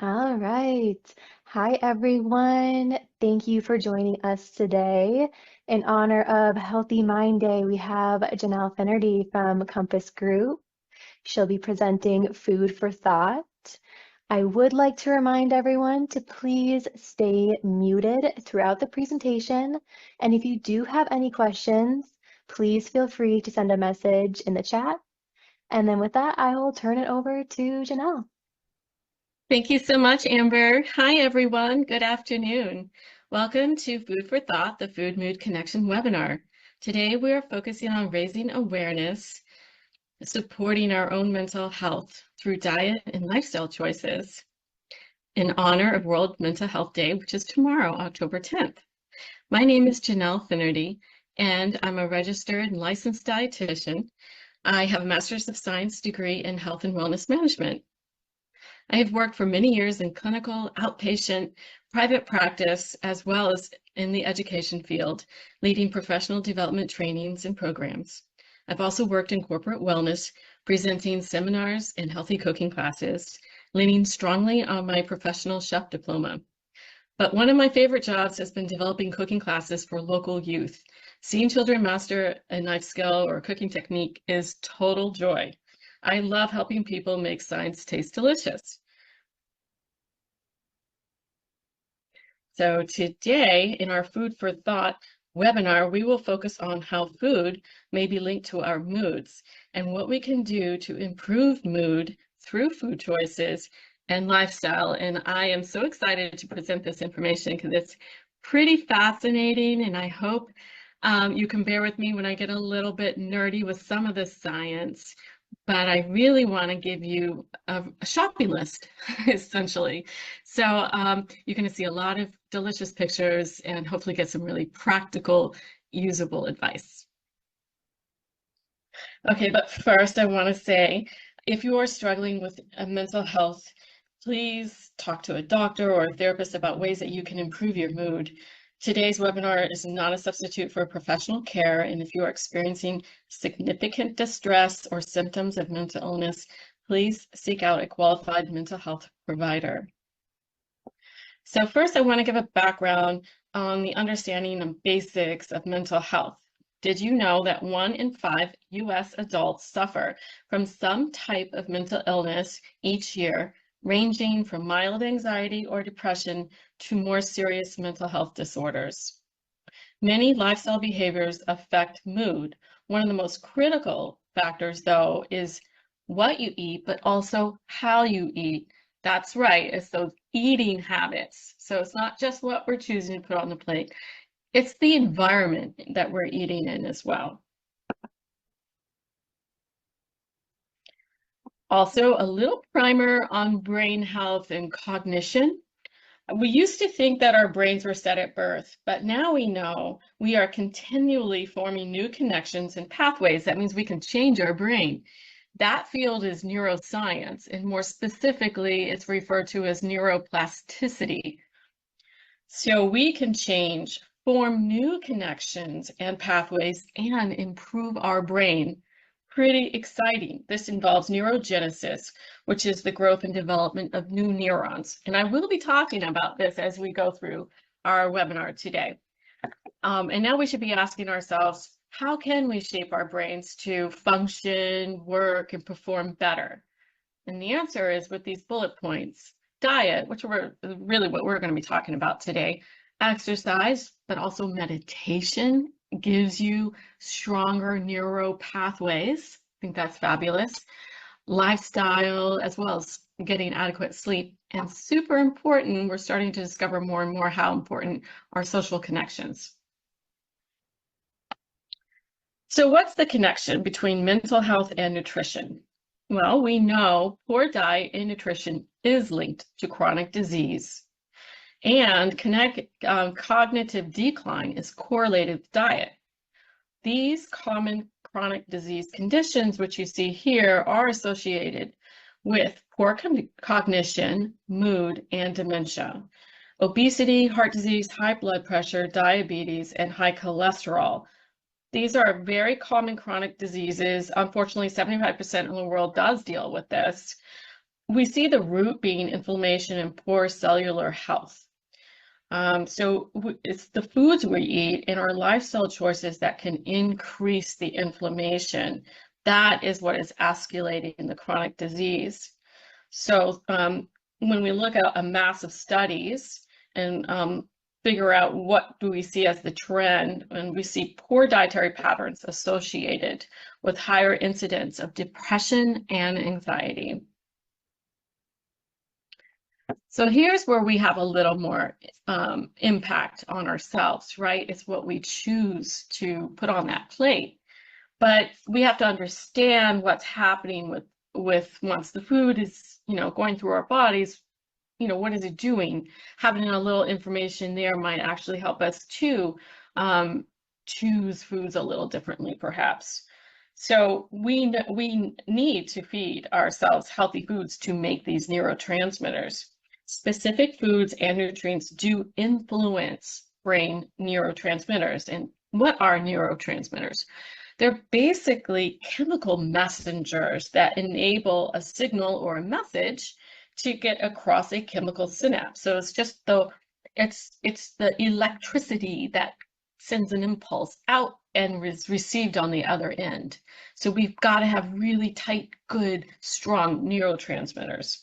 All right. Hi, everyone. Thank you for joining us today. In honor of Healthy Mind Day, we have Janelle Finnerty from Compass Group. She'll be presenting Food for Thought. I would like to remind everyone to please stay muted throughout the presentation. And if you do have any questions, please feel free to send a message in the chat. And then with that, I will turn it over to Janelle. Thank you so much, Amber. Hi, everyone. Good afternoon. Welcome to Food for Thought, the Food Mood Connection webinar. Today, we are focusing on raising awareness, supporting our own mental health through diet and lifestyle choices in honor of World Mental Health Day, which is tomorrow, October 10th. My name is Janelle Finnerty, and I'm a registered and licensed dietitian. I have a Master's of Science degree in Health and Wellness Management. I have worked for many years in clinical, outpatient, private practice, as well as in the education field, leading professional development trainings and programs. I've also worked in corporate wellness, presenting seminars and healthy cooking classes, leaning strongly on my professional chef diploma. But one of my favorite jobs has been developing cooking classes for local youth. Seeing children master a knife skill or a cooking technique is total joy. I love helping people make science taste delicious. So today in our Food for Thought webinar, we will focus on how food may be linked to our moods and what we can do to improve mood through food choices and lifestyle. And I am so excited to present this information because it's pretty fascinating, and I hope you can bear with me when I get a little bit nerdy with some of the science. But I really want to give you a shopping list, essentially. So you're going to see a lot of delicious pictures and hopefully get some really practical, usable advice. Okay, but first I want to say, if you are struggling with mental health, please talk to a doctor or a therapist about ways that you can improve your mood. Today's webinar is not a substitute for professional care, and if you are experiencing significant distress or symptoms of mental illness, please seek out a qualified mental health provider. So first, I want to give a background on the understanding of basics of mental health. Did you know that 1 in 5 U.S. adults suffer from some type of mental illness each year, ranging from mild anxiety or depression to more serious mental health disorders? Many lifestyle behaviors affect mood. One of the most critical factors, though, is what you eat, but also how you eat. That's right, it's those eating habits. So it's not just what we're choosing to put on the plate, it's the environment that we're eating in as well. Also, a little primer on brain health and cognition. We used to think that our brains were set at birth, but now we know we are continually forming new connections and pathways. That means we can change our brain. That field is neuroscience, and more specifically, it's referred to as neuroplasticity. So we can change, form new connections and pathways, and improve our brain. Pretty exciting. This involves neurogenesis, which is the growth and development of new neurons. And I will be talking about this as we go through our webinar today. And now we should be asking ourselves, how can we shape our brains to function, work, and perform better? And the answer is with these bullet points: diet, which we're really what we're going to be talking about today, exercise, but also meditation gives you stronger neuro pathways. I think that's fabulous. Lifestyle, as well as getting adequate sleep. And super important, we're starting to discover more and more how important are social connections. So what's the connection between mental health and nutrition? Well, we know poor diet and nutrition is linked to chronic disease, and cognitive decline is correlated with diet. These common chronic disease conditions, which you see here, are associated with poor cognition, mood, and dementia. Obesity, heart disease, high blood pressure, diabetes, and high cholesterol. These are very common chronic diseases. Unfortunately, 75% of the world does deal with this. we see the root being inflammation and poor cellular health. It's the foods we eat and our lifestyle choices that can increase the inflammation. That is what is escalating the chronic disease. So when we look at a mass of studies and figure out what do we see as the trend, and we see poor dietary patterns associated with higher incidence of depression and anxiety. So here's where we have a little more impact on ourselves, right? It's what we choose to put on that plate. But we have to understand what's happening with once the food is, going through our bodies, what is it doing? Having a little information there might actually help us to choose foods a little differently, perhaps. So we need to feed ourselves healthy foods to make these neurotransmitters. Specific foods and nutrients do influence brain neurotransmitters. And what are neurotransmitters? They're basically chemical messengers that enable a signal or a message to get across a chemical synapse. So it's just it's the electricity that sends an impulse out and is received on the other end. So we've got to have really tight, good, strong neurotransmitters.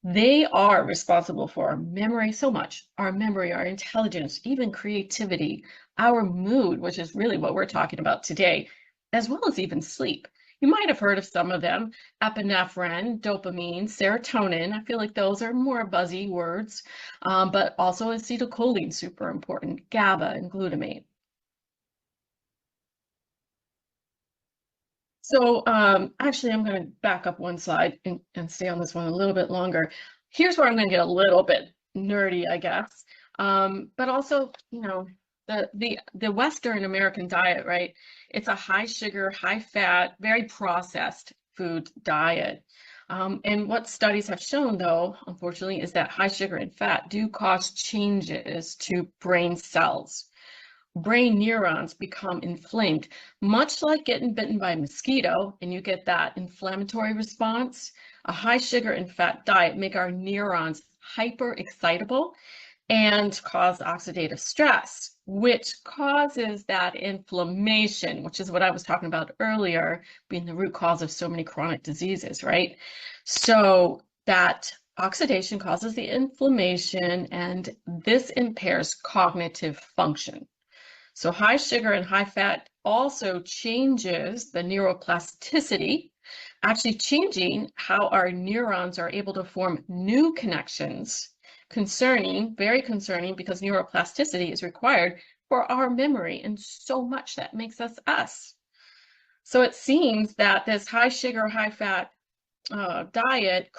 They are responsible for our memory so much, our memory, our intelligence, even creativity, our mood, which is really what we're talking about today, as well as even sleep. You might have heard of some of them: epinephrine, dopamine, serotonin. I feel like those are more buzzy words, but also acetylcholine, super important, GABA and glutamate. So actually, I'm going to back up one slide and stay on this one a little bit longer. Here's where I'm going to get a little bit nerdy, I guess. But also, the Western American diet, right? It's a high sugar, high fat, very processed food diet. And what studies have shown, though, unfortunately, is that high sugar and fat do cause changes to brain cells. Brain neurons become inflamed, much like getting bitten by a mosquito, and you get that inflammatory response. A high sugar and fat diet make our neurons hyper excitable and cause oxidative stress, which causes that inflammation, which is what I was talking about earlier, being the root cause of so many chronic diseases, right? So that oxidation causes the inflammation, and this impairs cognitive function. So high sugar and high fat also changes the neuroplasticity, actually changing how our neurons are able to form new connections. Concerning, very concerning, because neuroplasticity is required for our memory and so much that makes us us. So it seems that this high sugar, high fat diet,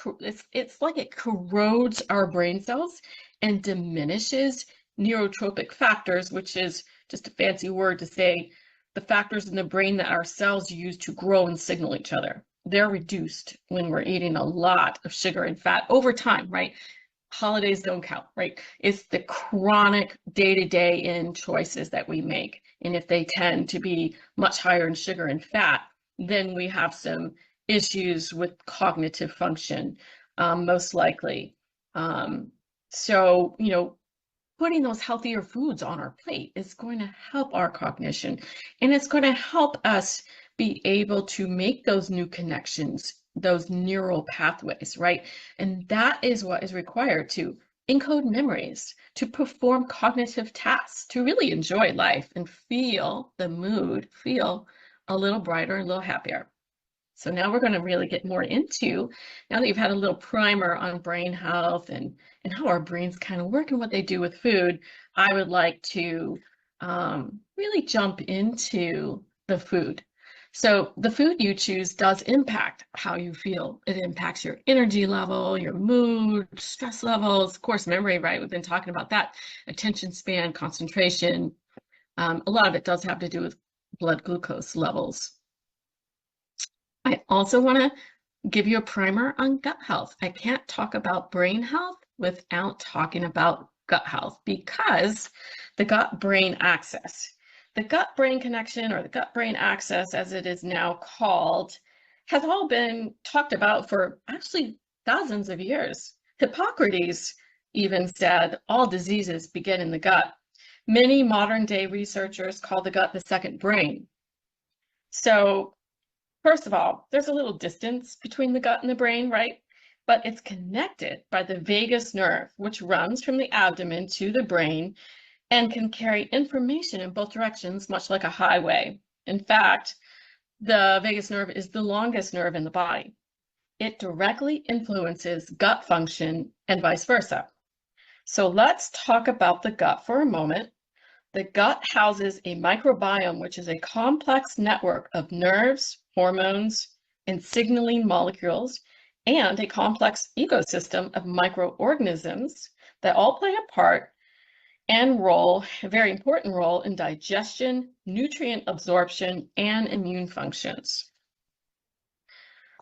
it's like it corrodes our brain cells and diminishes neurotropic factors, which is just a fancy word to say the factors in the brain that our cells use to grow and signal each other. They're reduced when we're eating a lot of sugar and fat over time, right? Holidays don't count, right? It's the chronic day-to-day in choices that we make. And if they tend to be much higher in sugar and fat, then we have some issues with cognitive function, most likely. So, putting those healthier foods on our plate is going to help our cognition, and it's going to help us be able to make those new connections, those neural pathways, right? And that is what is required to encode memories, to perform cognitive tasks, to really enjoy life and feel the mood, feel a little brighter, a little happier. So now we're going to really get more into, now that you've had a little primer on brain health and how our brains kind of work and what they do with food, I would like to really jump into the food. So the food you choose does impact how you feel. It impacts your energy level, your mood, stress levels, of course, memory, right? We've been talking about that, attention span, concentration. A lot of it does have to do with blood glucose levels. I also want to give you a primer on gut health. I can't talk about brain health without talking about gut health, because the gut-brain axis, the gut-brain connection, or the gut-brain axis as it is now called, has all been talked about for actually thousands of years. Hippocrates even said all diseases begin in the gut. Many modern day researchers call the gut the second brain. So, first of all, there's a little distance between the gut and the brain, right? But it's connected by the vagus nerve, which runs from the abdomen to the brain and can carry information in both directions, much like a highway. In fact, the vagus nerve is the longest nerve in the body. It directly influences gut function and vice versa. So let's talk about the gut for a moment. The gut houses a microbiome, which is a complex network of nerves, hormones, and signaling molecules, and a complex ecosystem of microorganisms that all play a part and a very important role in digestion, nutrient absorption, and immune functions.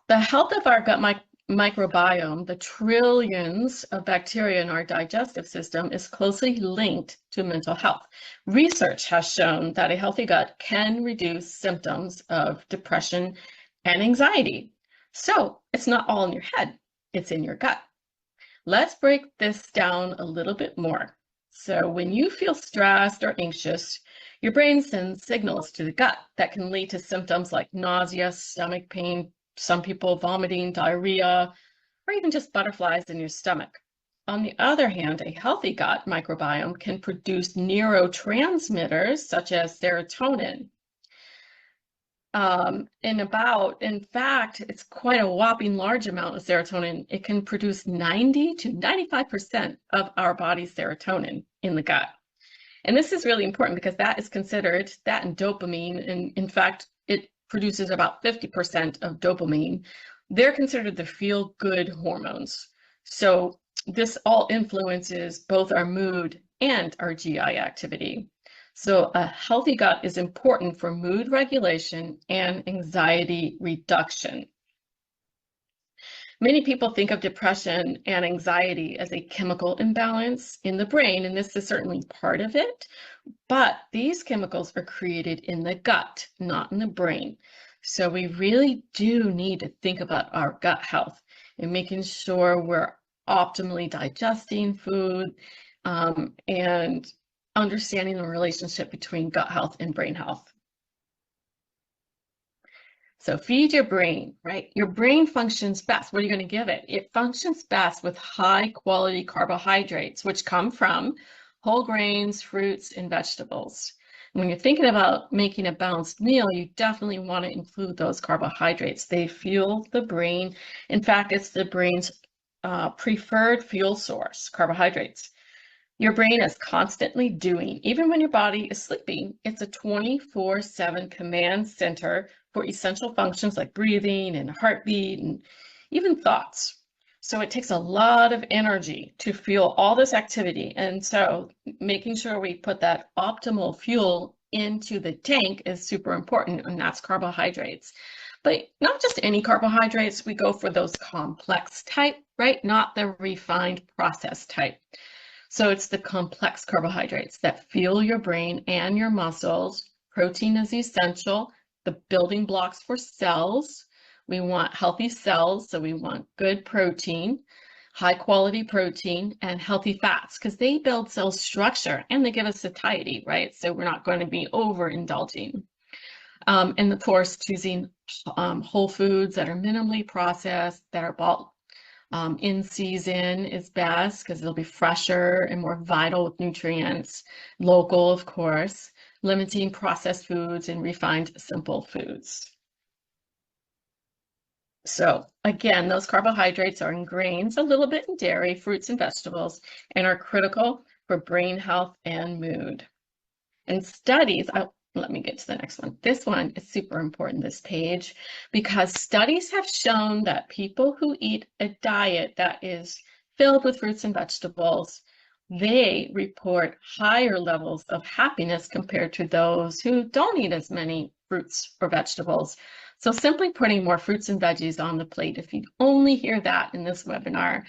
The health of our gut microbiome, the trillions of bacteria in our digestive system, is closely linked to mental health. Research has shown that a healthy gut can reduce symptoms of depression and anxiety. So it's not all in your head, it's in your gut. Let's break this down a little bit more. So when you feel stressed or anxious, your brain sends signals to the gut that can lead to symptoms like nausea, stomach pain, some people vomiting, diarrhea, or even just butterflies in your stomach. On the other hand, a healthy gut microbiome can produce neurotransmitters such as serotonin. In fact, it's quite a whopping large amount of serotonin. It can produce 90 to 95% of our body's serotonin in the gut. And this is really important because that is considered, that and dopamine, and in fact, it produces about 50% of dopamine. They're considered the feel-good hormones. So this all influences both our mood and our GI activity. So a healthy gut is important for mood regulation and anxiety reduction. Many people think of depression and anxiety as a chemical imbalance in the brain, and this is certainly part of it, but these chemicals are created in the gut, not in the brain. So we really do need to think about our gut health and making sure we're optimally digesting food and understanding the relationship between gut health and brain health. So feed your brain, right? Your brain functions best. What are you going to give it? It functions best with high quality carbohydrates, which come from whole grains, fruits, and vegetables. When you're thinking about making a balanced meal, you definitely want to include those carbohydrates. They fuel the brain. In fact, it's the brain's preferred fuel source, carbohydrates. Your brain is constantly doing, even when your body is sleeping. It's a 24/7 command center for essential functions like breathing and heartbeat and even thoughts. So it takes a lot of energy to fuel all this activity. And so making sure we put that optimal fuel into the tank is super important, and that's carbohydrates. But not just any carbohydrates, we go for those complex type, right? Not the refined processed type. So it's the complex carbohydrates that fuel your brain and your muscles. Protein is essential, the building blocks for cells. We want healthy cells, so we want good protein, high quality protein, and healthy fats, because they build cell structure and they give us satiety, right? So we're not going to be overindulging. And of course, choosing whole foods that are minimally processed, that are bought in season is best because it'll be fresher and more vital with nutrients. Local, of course, limiting processed foods and refined simple foods. So again, those carbohydrates are in grains, a little bit in dairy, fruits, and vegetables, and are critical for brain health and mood. And studies, let me get to the next one. This one is super important, this page, because studies have shown that people who eat a diet that is filled with fruits and vegetables, they report higher levels of happiness compared to those who don't eat as many fruits or vegetables. So simply putting more fruits and veggies on the plate, if you only hear that in this webinar,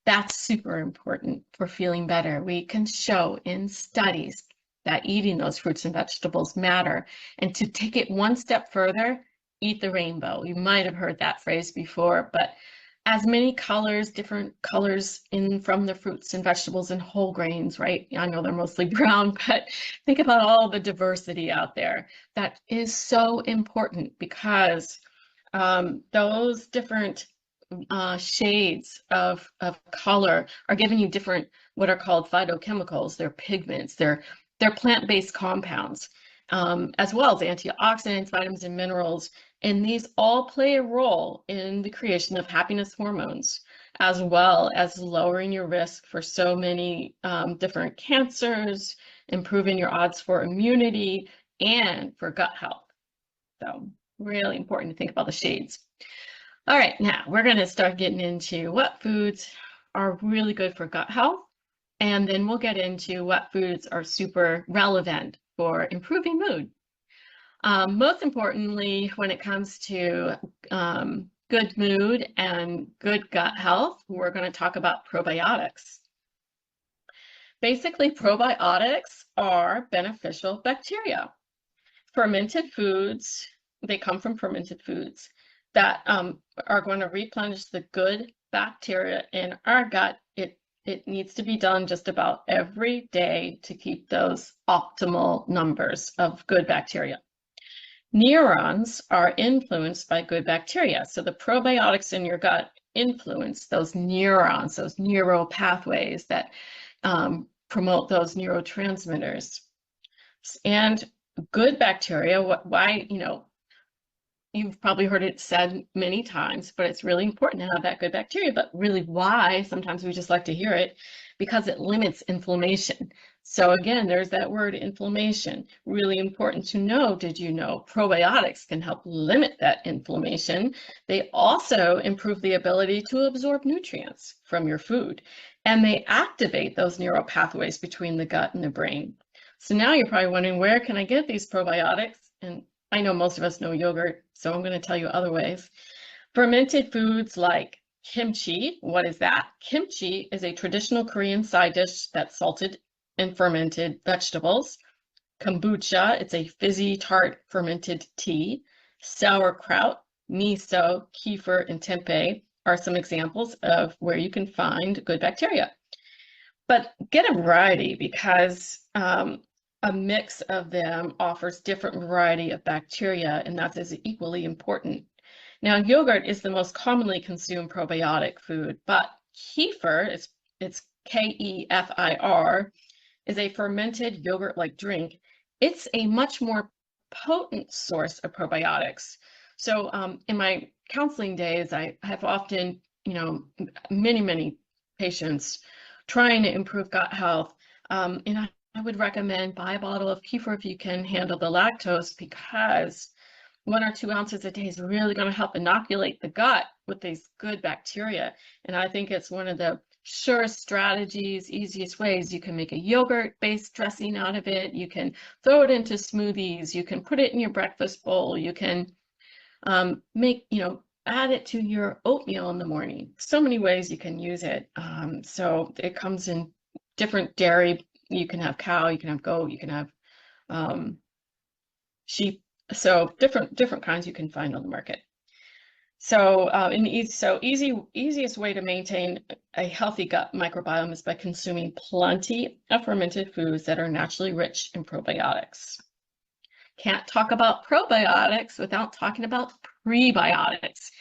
that's super important for feeling better. We can show in studies that eating those fruits and vegetables matter. And to take it one step further, eat the rainbow. You might have heard that phrase before, but as many colors, different colors in from the fruits and vegetables and whole grains, right? I know they're mostly brown, but think about all the diversity out there. That is so important because those different shades of color are giving you different what are called phytochemicals. They're pigments. They're plant-based compounds, as well as antioxidants, vitamins, and minerals. And these all play a role in the creation of happiness hormones, as well as lowering your risk for so many different cancers, improving your odds for immunity, and for gut health. So really important to think about the shades. All right, now we're going to start getting into what foods are really good for gut health, and then we'll get into what foods are super relevant for improving mood. Most importantly, when it comes to good mood and good gut health, we're going to talk about probiotics. Basically, probiotics are beneficial bacteria. Fermented foods, they come from fermented foods that are going to replenish the good bacteria in our gut. It needs to be done just about every day to keep those optimal numbers of good bacteria. Neurons are influenced by good bacteria. So the probiotics in your gut influence those neurons, those neural pathways that promote those neurotransmitters. And good bacteria, why, you've probably heard it said many times, but it's really important to have that good bacteria. But really, why? Sometimes we just like to hear it because it limits inflammation. So again, there's that word inflammation. Really important to know. Did you know probiotics can help limit that inflammation? They also improve the ability to absorb nutrients from your food, and they activate those neural pathways between the gut and the brain. So now you're probably wondering, where can I get these probiotics? And I know most of us know yogurt, so I'm going to tell you other ways. Fermented foods like kimchi. What is that? Kimchi is a traditional Korean side dish that's salted and fermented vegetables. Kombucha, it's a fizzy, tart, fermented tea. Sauerkraut, miso, kefir, and tempeh are some examples of where you can find good bacteria. But get a variety because a mix of them offers different variety of bacteria, and that is equally important. Now, yogurt is the most commonly consumed probiotic food, but kefir, it's Kefir, is a fermented yogurt-like drink. It's a much more potent source of probiotics. So in my counseling days, I have often, many patients trying to improve gut health. And I would recommend buy a bottle of kefir if you can handle the lactose, because 1 or 2 ounces a day is really going to help inoculate the gut with these good bacteria. And I think it's one of the surest strategies, easiest ways. You can make a yogurt-based dressing out of it. You can throw it into smoothies. You can put it in your breakfast bowl. You can add it to your oatmeal in the morning. So many ways you can use it. So it comes in different dairy. You can have cow, you can have goat, you can have sheep. So different kinds you can find on the market. So easiest way to maintain a healthy gut microbiome is by consuming plenty of fermented foods that are naturally rich in probiotics. Can't talk about probiotics without talking about prebiotics.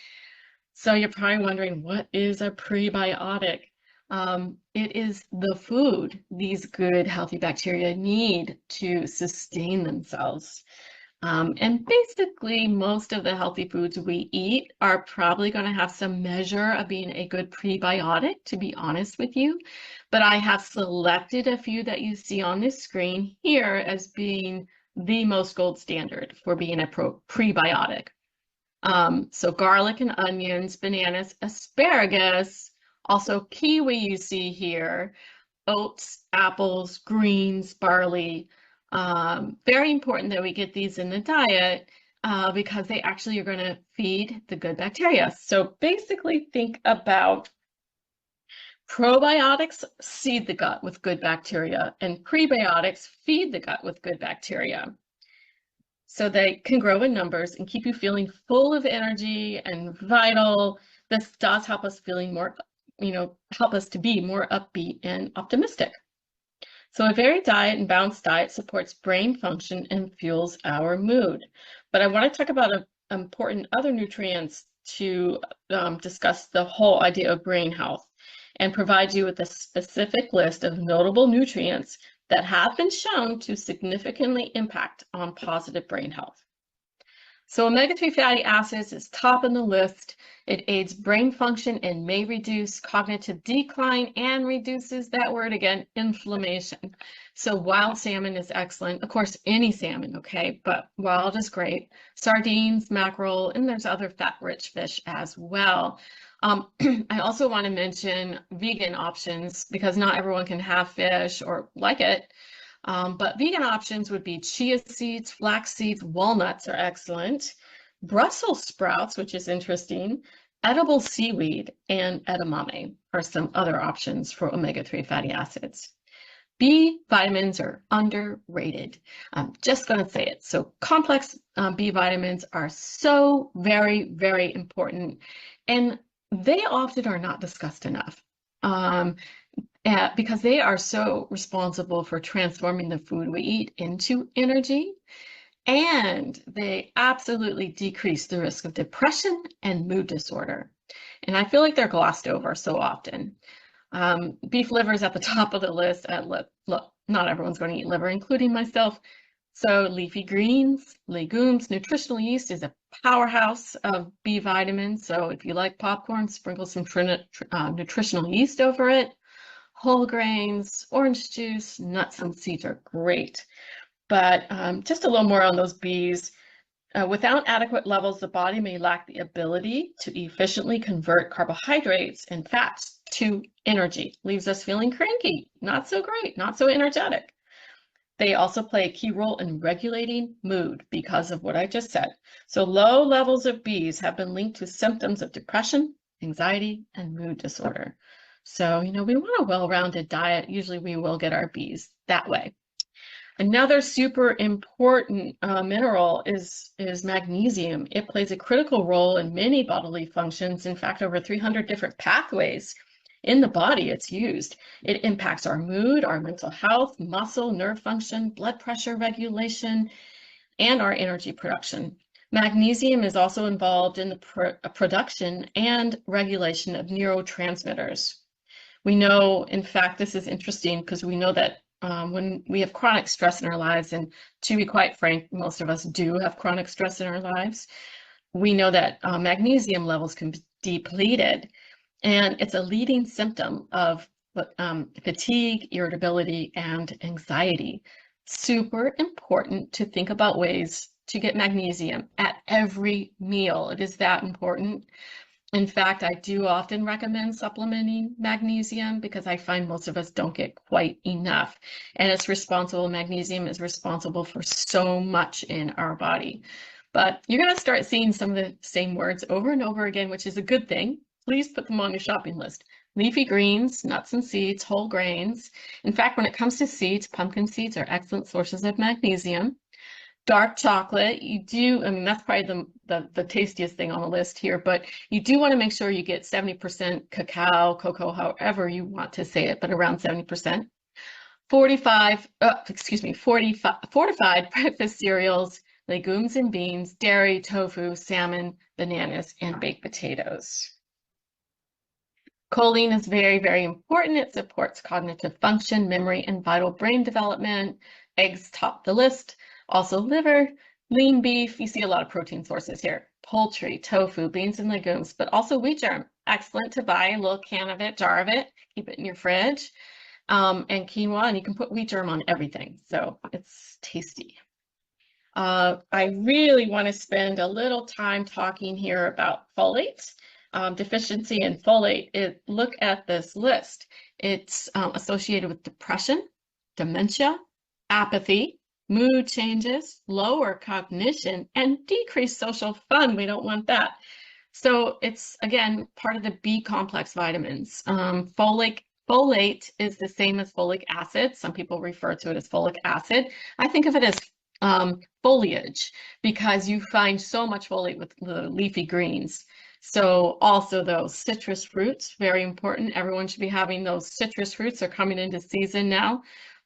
So you're probably wondering, what is a prebiotic? It is the food these good, healthy bacteria need to sustain themselves. And basically, most of the healthy foods we eat are probably going to have some measure of being a good prebiotic, to be honest with you. But I have selected a few that you see on this screen here as being the most gold standard for being a prebiotic. So garlic and onions, bananas, asparagus, also kiwi you see here, oats, apples, greens, barley. Very important that we get these in the diet because they actually are going to feed the good bacteria. So basically think about probiotics seed the gut with good bacteria, and prebiotics feed the gut with good bacteria. So they can grow in numbers and keep you feeling full of energy and vital, This does help us feeling more, help us to be more upbeat and optimistic. So a varied diet and balanced diet supports brain function and fuels our mood. But I want to talk about important other nutrients to discuss the whole idea of brain health and provide you with a specific list of notable nutrients that have been shown to significantly impact on positive brain health. So omega-3 fatty acids is top on the list. It aids brain function and may reduce cognitive decline and reduces, that word again, inflammation. So wild salmon is excellent. Of course, any salmon, okay, but wild is great. Sardines, mackerel, and there's other fat-rich fish as well. I also want to mention vegan options because not everyone can have fish or like it. But vegan options would be chia seeds, flax seeds, walnuts are excellent, Brussels sprouts, which is interesting, edible seaweed, and edamame are some other options for omega-3 fatty acids. B vitamins are underrated. I'm just going to say it. So complex B vitamins are so very, very important, and they often are not discussed enough. Because they are so responsible for transforming the food we eat into energy, and they absolutely decrease the risk of depression and mood disorder. And I feel like they're glossed over so often. Beef liver is at the top of the list. Look, not everyone's going to eat liver, including myself. So leafy greens, legumes, nutritional yeast is a powerhouse of B vitamins. So if you like popcorn, sprinkle some nutritional yeast over it. Whole grains, orange juice, nuts, and seeds are great. But just a little more on those Bs. Without adequate levels, the body may lack the ability to efficiently convert carbohydrates and fats to energy. Leaves us feeling cranky, not so great, not so energetic. They also play a key role in regulating mood because of what I just said. So low levels of Bs have been linked to symptoms of depression, anxiety, and mood disorder. So, we want a well-rounded diet. Usually we will get our Bs that way. Another super important mineral is magnesium. It plays a critical role in many bodily functions. In fact, over 300 different pathways in the body it's used. It impacts our mood, our mental health, muscle, nerve function, blood pressure regulation, and our energy production. Magnesium is also involved in the production and regulation of neurotransmitters. We know, in fact, this is interesting because we know that when we have chronic stress in our lives, and to be quite frank, most of us do have chronic stress in our lives, we know that magnesium levels can be depleted, and it's a leading symptom of fatigue, irritability, and anxiety. Super important to think about ways to get magnesium at every meal. It is that important. In fact, I do often recommend supplementing magnesium because I find most of us don't get quite enough. And magnesium is responsible for so much in our body. But you're going to start seeing some of the same words over and over again, which is a good thing. Please put them on your shopping list. Leafy greens, nuts and seeds, whole grains. In fact, when it comes to seeds, pumpkin seeds are excellent sources of magnesium. Dark chocolate, that's probably the tastiest thing on the list here, but you do want to make sure you get 70% cacao, cocoa, however you want to say it, but around 70%. 45, fortified breakfast cereals, legumes and beans, dairy, tofu, salmon, bananas, and baked potatoes. Choline is very, very important. It supports cognitive function, memory, and vital brain development. Eggs top the list. Also liver, lean beef. You see a lot of protein sources here. Poultry, tofu, beans and legumes, but also wheat germ. Excellent to buy a little can of it, jar of it. Keep it in your fridge. And quinoa, and you can put wheat germ on everything. So it's tasty. I really want to spend a little time talking here about folate. Deficiency in folate. Look at this list. It's associated with depression, dementia, apathy, mood changes, lower cognition, and decreased social fun. We don't want that. So it's, again, part of the B complex vitamins. Folate is the same as folic acid. Some people refer to it as folic acid. I think of it as foliage because you find so much folate with the leafy greens. So also those citrus fruits, very important. Everyone should be having those citrus fruits. They're coming into season now.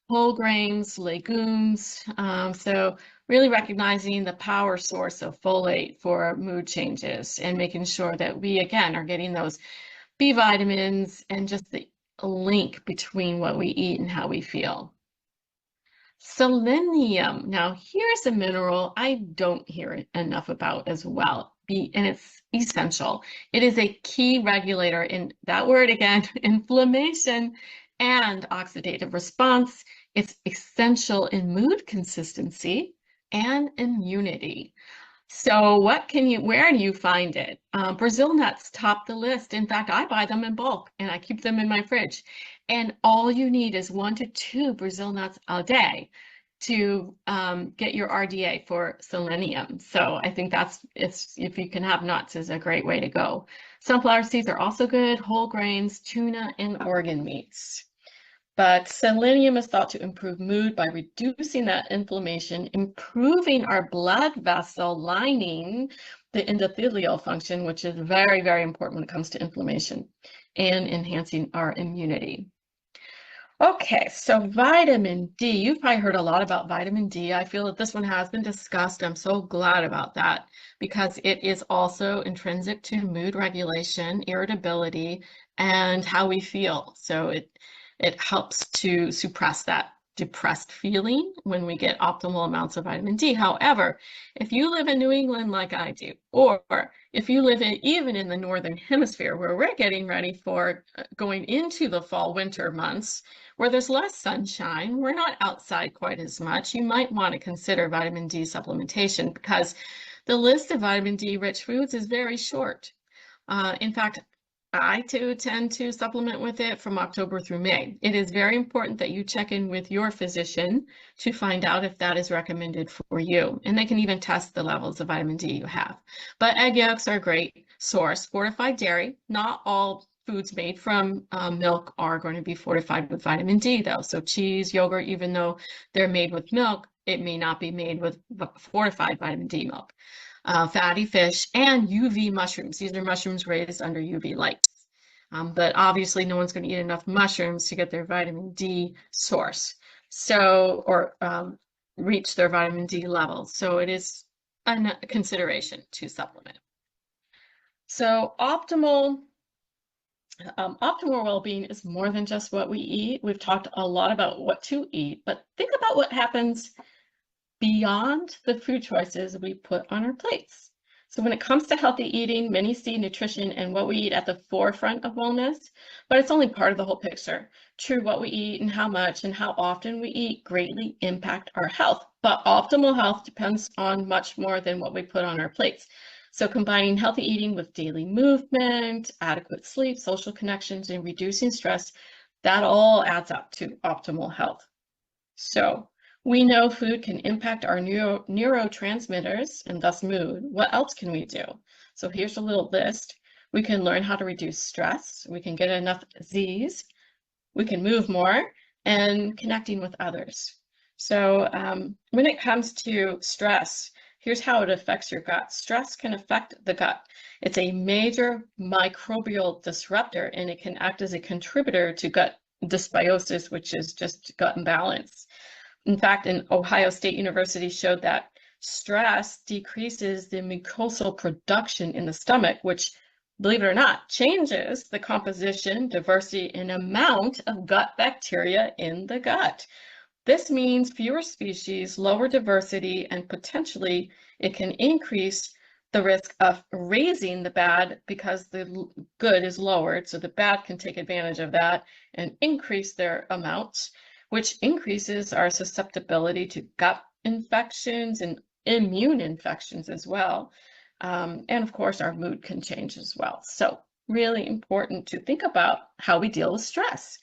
Whole grains, legumes. So really recognizing the power source of folate for mood changes and making sure that we, again, are getting those B vitamins and just the link between what we eat and how we feel. Selenium. Now, here's a mineral I don't hear enough about as well, and it's essential. It is a key regulator in that word again, inflammation and oxidative response. It's essential in mood consistency and immunity. So where do you find it? Brazil nuts top the list. In fact, I buy them in bulk and I keep them in my fridge. And all you need is 1 to 2 Brazil nuts a day to get your RDA for selenium. So I think if you can have nuts is a great way to go. Sunflower seeds are also good, whole grains, tuna, and organ meats. But selenium is thought to improve mood by reducing that inflammation, improving our blood vessel lining, the endothelial function, which is very, very important when it comes to inflammation, and enhancing our immunity. Okay, so vitamin D. You've probably heard a lot about vitamin D. I feel that this one has been discussed. I'm so glad about that because it is also intrinsic to mood regulation, irritability, and how we feel. So it helps to suppress that depressed feeling when we get optimal amounts of vitamin D. However, if you live in New England like I do, or if you live even in the Northern Hemisphere where we're getting ready for going into the fall winter months, where there's less sunshine, we're not outside quite as much, you might want to consider vitamin D supplementation because the list of vitamin D rich foods is very short. In fact, I too tend to supplement with it from October through May. It is very important that you check in with your physician to find out if that is recommended for you. And they can even test the levels of vitamin D you have. But egg yolks are a great source. Fortified dairy, not all foods made from milk are going to be fortified with vitamin D though. So cheese, yogurt, even though they're made with milk, it may not be made with fortified vitamin D milk. Fatty fish, and UV mushrooms. These are mushrooms raised under UV light. But obviously no one's going to eat enough mushrooms to get their vitamin D source. Or reach their vitamin D levels. So it is a consideration to supplement. So optimal well-being is more than just what we eat. We've talked a lot about what to eat, but think about what happens beyond the food choices we put on our plates. So when it comes to healthy eating, many see nutrition and what we eat at the forefront of wellness, but it's only part of the whole picture. True, what we eat and how much and how often we eat greatly impact our health, but optimal health depends on much more than what we put on our plates. So combining healthy eating with daily movement, adequate sleep, social connections, and reducing stress, that all adds up to optimal health. So we know food can impact our neurotransmitters and thus mood. What else can we do? So here's a little list. We can learn how to reduce stress. We can get enough Z's. We can move more and connecting with others. So when it comes to stress, here's how it affects your gut. Stress can affect the gut. It's a major microbial disruptor, and it can act as a contributor to gut dysbiosis, which is just gut imbalance. In fact, an Ohio State University showed that stress decreases the mucosal production in the stomach, which, believe it or not, changes the composition, diversity, and amount of gut bacteria in the gut. This means fewer species, lower diversity, and potentially it can increase the risk of raising the bad because the good is lowered. So the bad can take advantage of that and increase their amounts, which increases our susceptibility to gut infections and immune infections as well. And of course, our mood can change as well. So really important to think about how we deal with stress.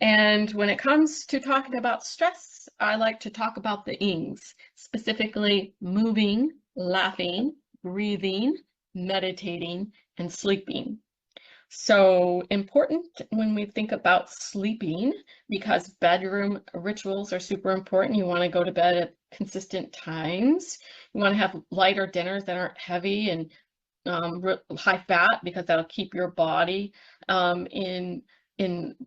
And when it comes to talking about stress, I like to talk about the ings, specifically moving, laughing, breathing, meditating, and sleeping. So important when we think about sleeping, because bedroom rituals are super important. You want to go to bed at consistent times. You want to have lighter dinners that aren't heavy and high fat, because that'll keep your body in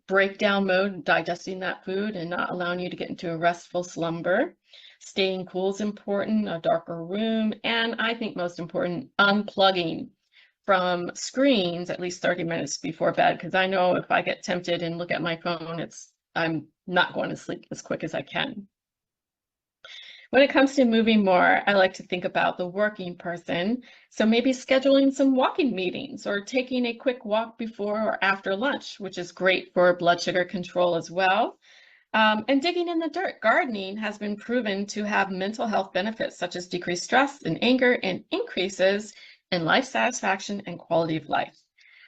breakdown mode, digesting that food and not allowing you to get into a restful slumber. Staying cool is important, a darker room, and I think most important, unplugging from screens at least 30 minutes before bed, because I know if I get tempted and look at my phone, I'm not going to sleep as quick as I can. When it comes to moving more, I like to think about the working person. So maybe scheduling some walking meetings or taking a quick walk before or after lunch, which is great for blood sugar control as well. And digging in the dirt. Gardening has been proven to have mental health benefits such as decreased stress and anger and increases in life satisfaction and quality of life.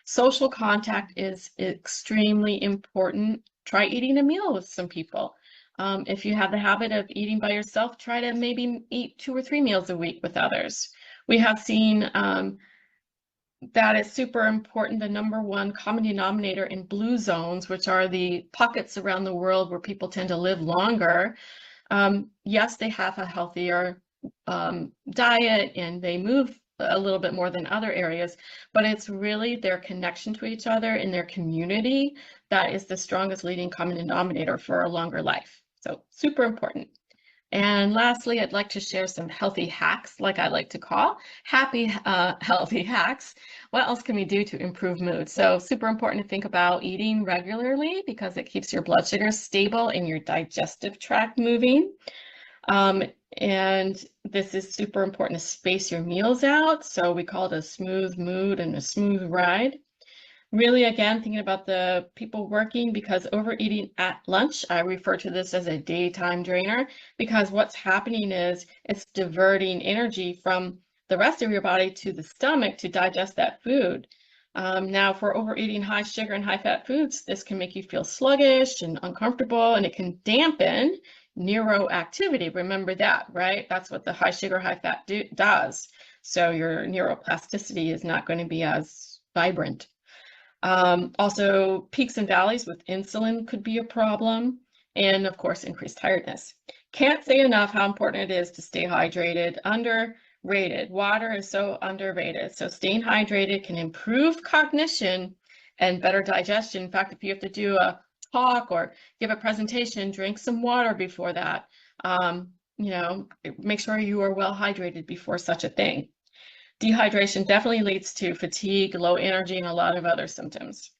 Social contact is extremely important. Try eating a meal with some people. If you have the habit of eating by yourself, try to maybe eat 2 or 3 meals a week with others. We have seen that is super important. The number one common denominator in blue zones, which are the pockets around the world where people tend to live longer, yes, they have a healthier diet and they move a little bit more than other areas, but it's really their connection to each other and their community that is the strongest leading common denominator for a longer life. So super important. And lastly, I'd like to share some healthy hacks, like I like to call happy, healthy hacks. What else can we do to improve mood? So super important to think about eating regularly because it keeps your blood sugar stable and your digestive tract moving. And this is super important to space your meals out. So we call it a smooth mood and a smooth ride. Really, again, thinking about the people working, because overeating at lunch, I refer to this as a daytime drainer, because what's happening is it's diverting energy from the rest of your body to the stomach to digest that food. Now, for overeating high sugar and high fat foods, this can make you feel sluggish and uncomfortable, and it can dampen neuroactivity. Remember that, right? That's what the high sugar, high fat does. So your neuroplasticity is not going to be as vibrant. Also, peaks and valleys with insulin could be a problem, and of course, increased tiredness. Can't say enough how important it is to stay hydrated. Underrated. Water is so underrated. So staying hydrated can improve cognition and better digestion. In fact, if you have to do a talk or give a presentation, drink some water before that. Make sure you are well hydrated before such a thing. Dehydration definitely leads to fatigue, low energy, and a lot of other symptoms.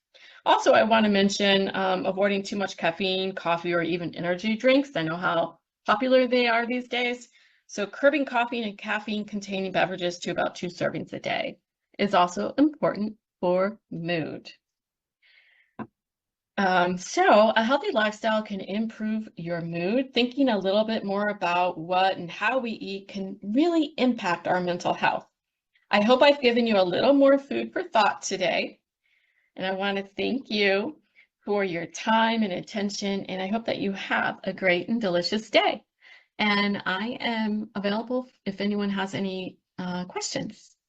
Also, I want to mention avoiding too much caffeine, coffee, or even energy drinks. I know how popular they are these days. So curbing coffee and caffeine-containing beverages to about 2 servings a day is also important for mood. So a healthy lifestyle can improve your mood. Thinking a little bit more about what and how we eat can really impact our mental health. I hope I've given you a little more food for thought today, and I want to thank you for your time and attention, and I hope that you have a great and delicious day. And I am available if anyone has any questions.